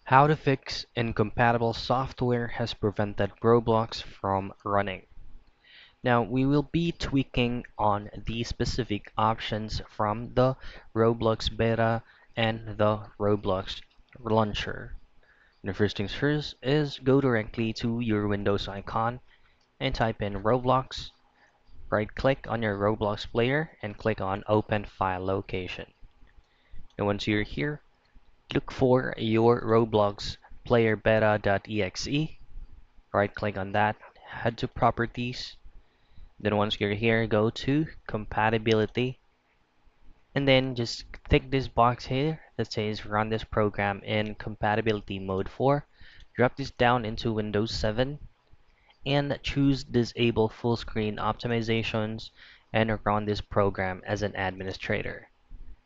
How to fix incompatible software has prevented Roblox from running. Now, we will be tweaking on the specific options from the Roblox beta and the Roblox launcher. The first things first is go directly to your Windows icon and type in Roblox. Right click on your Roblox player and click on Open File Location. And once you're here, look for your Roblox player beta.exe. Right click on that, head to Properties. Then once you're here, go to Compatibility. And then just tick this box here that says run this program in compatibility mode 4. Drop this down into Windows 7 and choose disable full screen optimizations and run this program as an administrator.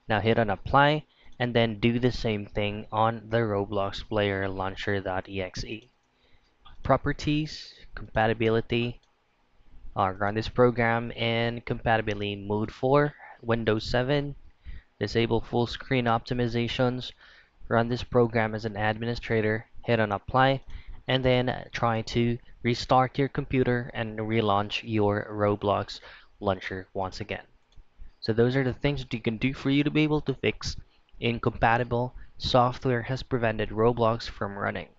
Now hit on apply and then do the same thing on the Roblox player launcher.exe. Properties, compatibility, run this program in compatibility mode 4, Windows 7, disable full screen optimizations, run this program as an administrator, hit on apply, and then try to restart your computer and relaunch your Roblox launcher once again. So those are the things that you can do for you to be able to fix incompatible software has prevented Roblox from running.